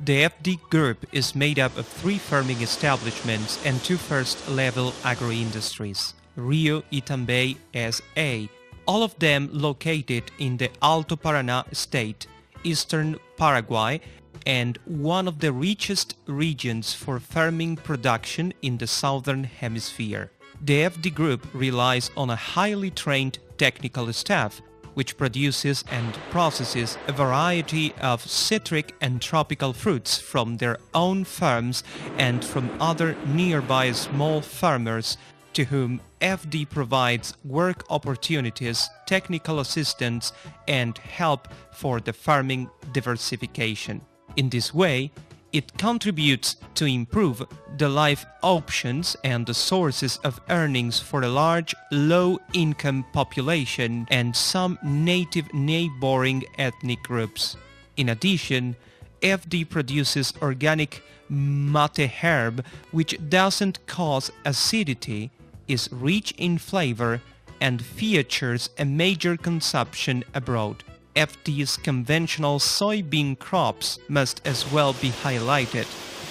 The FD Group is made up of 3 farming establishments and 2 first-level agro-industries, Rio y Tambay S.A., all of them located in the Alto Paraná state, eastern Paraguay, and one of the richest regions for farming production in the southern hemisphere. The FD Group relies on a highly trained technical staff, which produces and processes a variety of citric and tropical fruits from their own farms and from other nearby small farmers to whom FD provides work opportunities, technical assistance, and help for the farming diversification. In this way, it contributes to improve the life options and the sources of earnings for a large, low-income population and some native neighboring ethnic groups. In addition, FD produces organic mate herb which doesn't cause acidity, is rich in flavor, and features a major consumption abroad. FD's conventional soybean crops must as well be highlighted,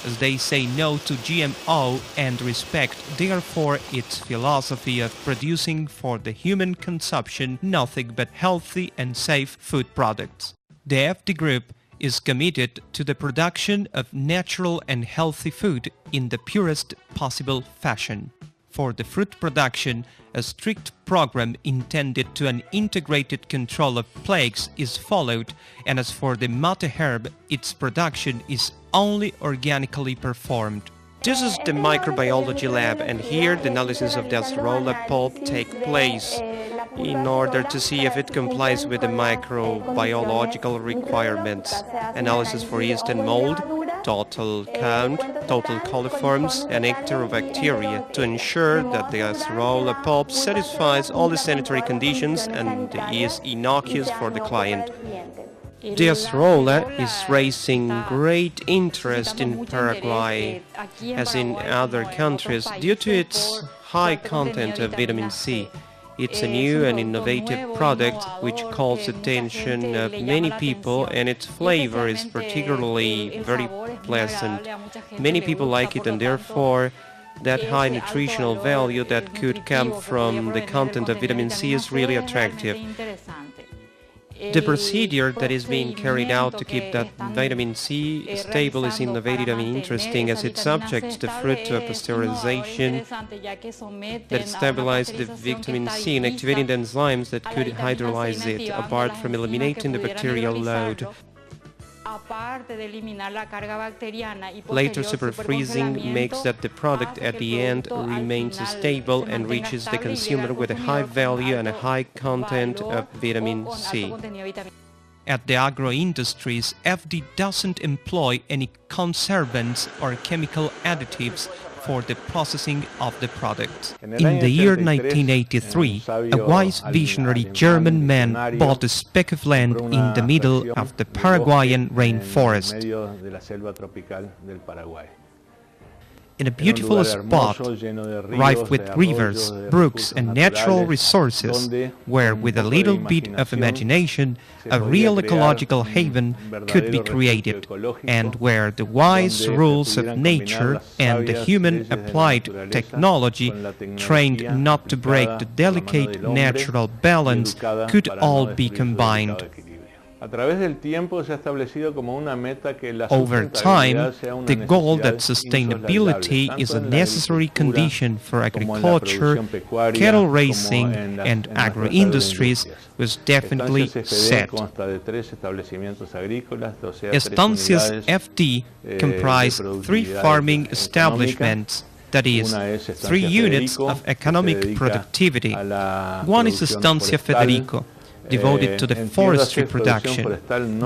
as they say no to GMO and respect therefore its philosophy of producing for the human consumption nothing but healthy and safe food products. The FD Group is committed to the production of natural and healthy food in the purest possible fashion. For the fruit production, a strict program intended to an integrated control of plagues is followed, and as for the mate herb, its production is only organically performed. This is the microbiology lab, and here the analysis of the acerola pulp take place in order to see if it complies with the microbiological requirements. Analysis for yeast and mold, total count, total coliforms, and Enterobacteria to ensure that the acerola pulp satisfies all the sanitary conditions and is innocuous for the client. The acerola is raising great interest in Paraguay, as in other countries, due to its high content of vitamin C. It's a new and innovative product which calls attention of many people, and its flavor is particularly very pleasant. Many people like it, and therefore that high nutritional value that could come from the content of vitamin C is really attractive. The procedure that is being carried out to keep that vitamin C stable is innovative and interesting, as it subjects the fruit to a pasteurization that stabilizes the vitamin C and activating the enzymes that could hydrolyze it, apart from eliminating the bacterial load. Later superfreezing makes that the product at the end remains stable and reaches the consumer with a high value and a high content of vitamin C. At the agro-industries, FD doesn't employ any conservants or chemical additives for the processing of the product. In the year 1983, a wise visionary German man bought a speck of land in the middle of the Paraguayan rainforest. In a beautiful spot, rife with rivers, brooks and natural resources, where with a little bit of imagination, a real ecological haven could be created, and where the wise rules of nature and the human applied technology, trained not to break the delicate natural balance, could all be combined. Over time, the goal that sustainability is a necessary condition for agriculture, cattle raising, and agro-industries was definitely set. Estancias FD comprise 3 farming establishments, that is, 3 units of economic productivity. One is Estancia Federico, devoted to the forestry production,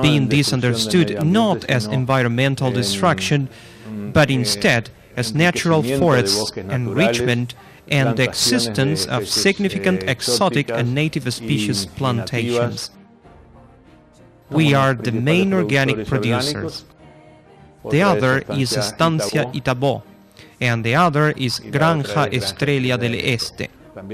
being this understood not as environmental destruction, but instead as natural forest enrichment and the existence of significant exotic and native species plantations. We are the main organic producers. The other is Estancia Itabó, and the other is Granja Estrella del Este.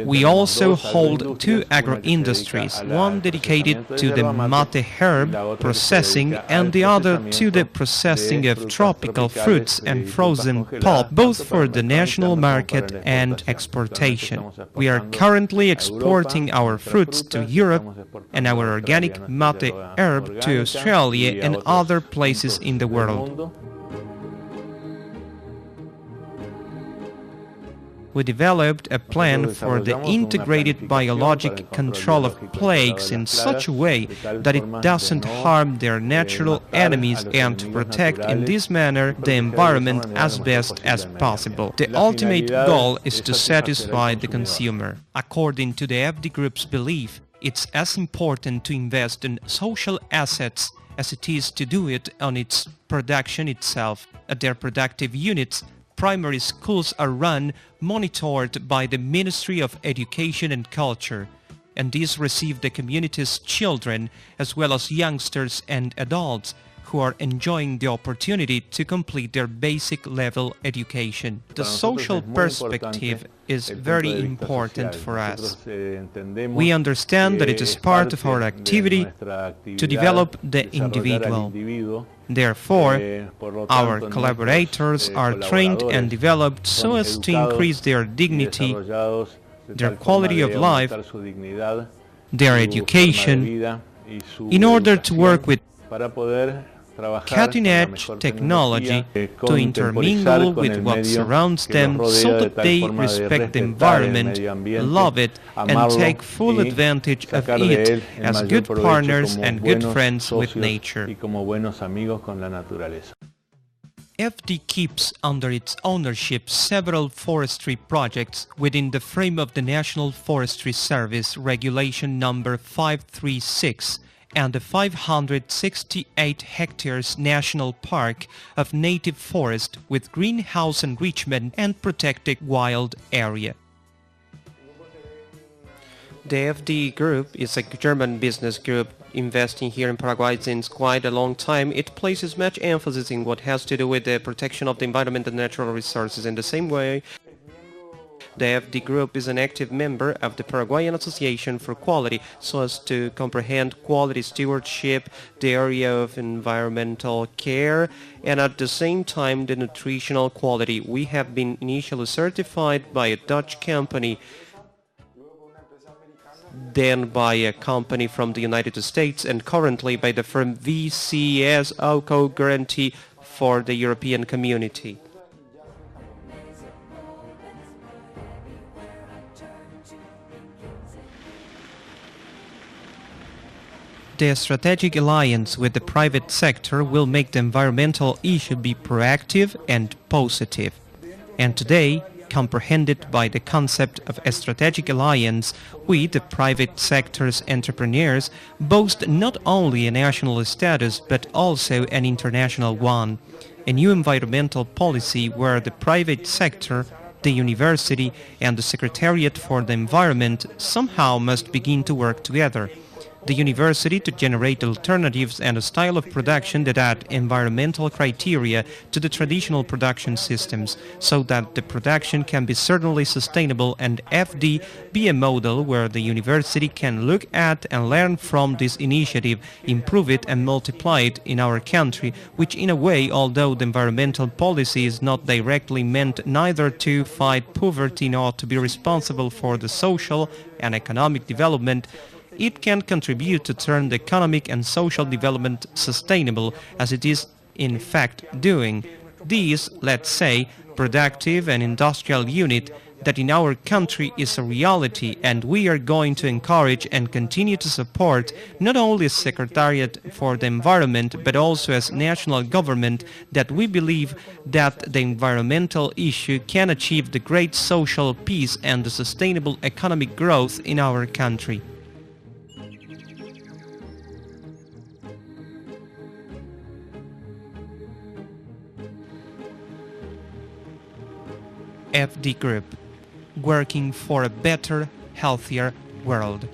We also hold two agro-industries, one dedicated to the mate herb processing and the other to the processing of tropical fruits and frozen pulp, both for the national market and exportation. We are currently exporting our fruits to Europe and our organic mate herb to Australia and other places in the world. We developed a plan for the integrated biologic control of plagues in such a way that it doesn't harm their natural enemies and to protect in this manner the environment as best as possible. The ultimate goal is to satisfy the consumer. According to the FD Group's belief, it's as important to invest in social assets as it is to do it on its production itself. At their productive units, primary schools are run, monitored by the Ministry of Education and Culture, and these receive the community's children as well as youngsters and adults who are enjoying the opportunity to complete their basic level education. The social perspective is very important for us. We understand that it is part of our activity to develop the individual. Therefore, our collaborators are trained and developed so as to increase their dignity, their quality of life, their education, in order to work with cutting-edge technology to intermingle with what surrounds them so that they respect the environment, love it, and take full advantage of it as good partners and good friends with nature. FD keeps under its ownership several forestry projects within the frame of the National Forestry Service Regulation number 536, and the 568 hectares national park of native forest with greenhouse enrichment and protected wild area. The FD Group is a German business group investing here in Paraguay since quite a long time. It places much emphasis in what has to do with the protection of the environment and natural resources. In the same way, the FD Group is an active member of the Paraguayan Association for Quality, so as to comprehend quality stewardship, the area of environmental care, and at the same time the nutritional quality. We have been initially certified by a Dutch company, then by a company from the United States, and currently by the firm VCS OCO Guarantee for the European Community. The strategic alliance with the private sector will make the environmental issue be proactive and positive. And today, comprehended by the concept of a strategic alliance, we, the private sector's entrepreneurs, boast not only a national status but also an international one. A new environmental policy where the private sector, the university and the Secretariat for the Environment somehow must begin to work together. The university to generate alternatives and a style of production that add environmental criteria to the traditional production systems, so that the production can be certainly sustainable, and FD be a model where the university can look at and learn from this initiative, improve it and multiply it in our country, which in a way, although the environmental policy is not directly meant neither to fight poverty nor to be responsible for the social and economic development, it can contribute to turn the economic and social development sustainable, as it is in fact doing. This, let's say, productive and industrial unit that in our country is a reality, and we are going to encourage and continue to support not only as Secretariat for the Environment but also as national government, that we believe that the environmental issue can achieve the great social peace and the sustainable economic growth in our country. FD Group, working for a better, healthier world.